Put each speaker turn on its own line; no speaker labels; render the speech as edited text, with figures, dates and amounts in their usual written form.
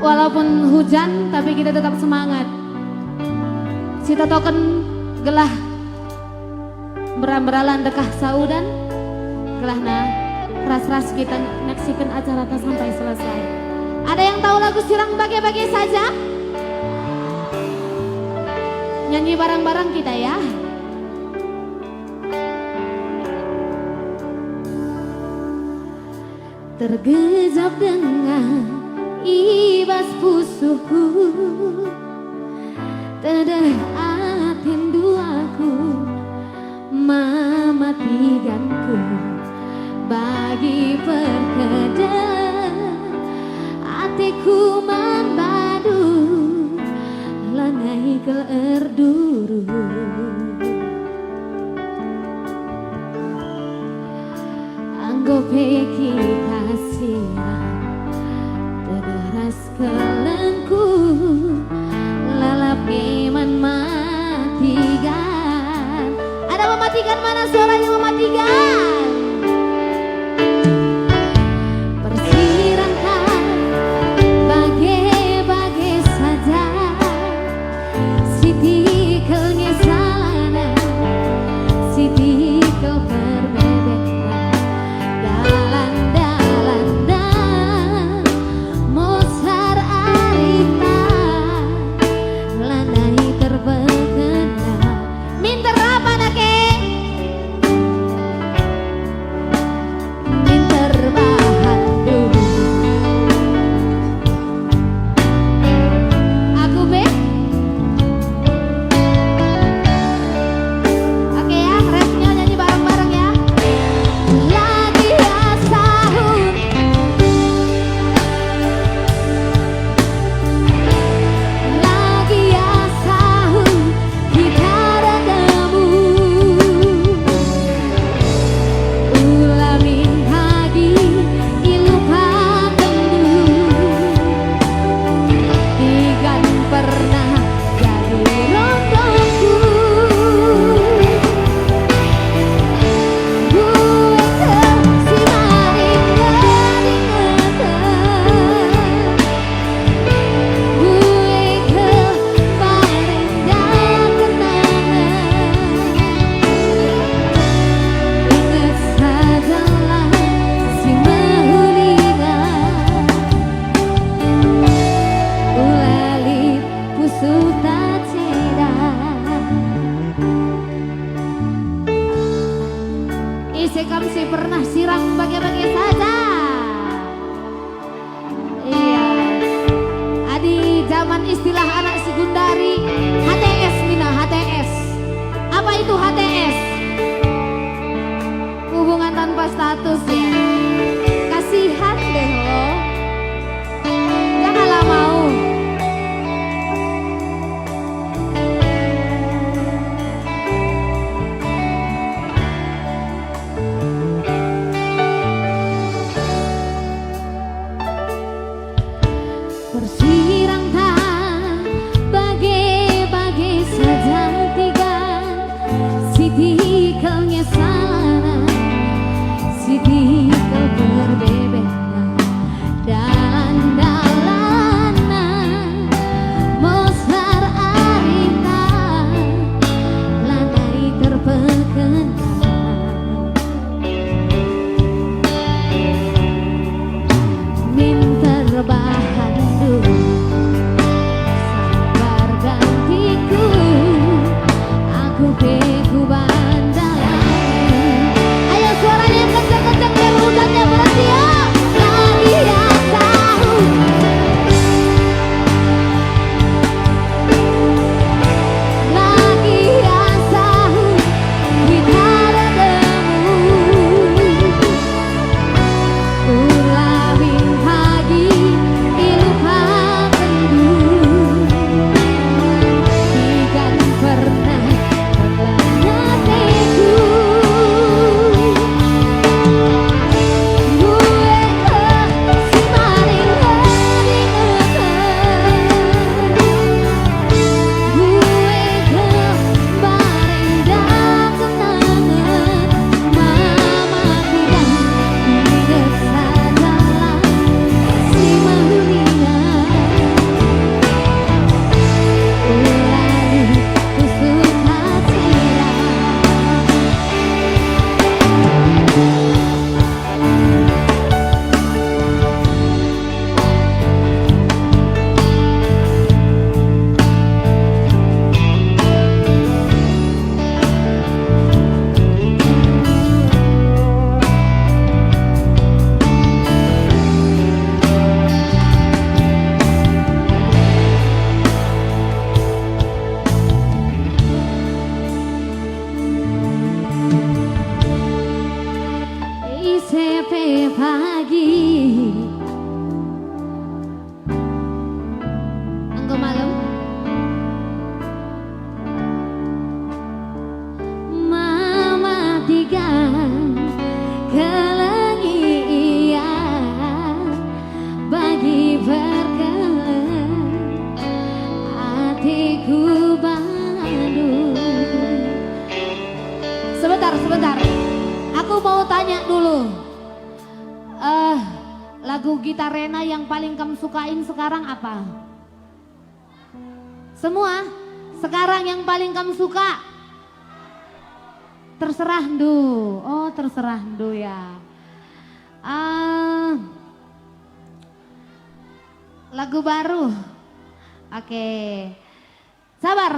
Walaupun hujan tapi kita tetap semangat. Sita token gelah beram-beralan dekah saudan gelahna ras-ras kita naksikan acara sampai selesai. Ada yang tahu lagu Sirang Bage-Bage saja? Nyanyi bareng-bareng kita ya. Tergejap dengan ibas pusuhku, tedah tindu aku, mematikanku bagi perkedel hatiku membadu lanai ke erduru. Anggope kita siram terderas kelengku, lalap iman matikan. Ada mematikan, mana suaranya mematikan? Persirangkan bage-bage saja, sitikelnya salana, sitikel berbeda. Kami sih pernah sirang bage-bage saja. Iya, adi zaman istilah anak sekundari HTS mina HTS. Apa itu HTS? Hubungan tanpa status ya. Kasihan deh lo. Janganlah mau. Persirangkan bage-bage saja tiga, sitikelnya sana, sitikel sepe pagi engko malam mama tiga kelengian bagi berkelan hatiku Bandung. Sebentar, aku mau tanya dulu. Lagu Gita Rena yang paling kamu sukain sekarang apa? Semua? Sekarang yang paling kamu suka? Terserah Ndu. Oh, terserah Ndu ya. Lagu baru. Oke. Sabar.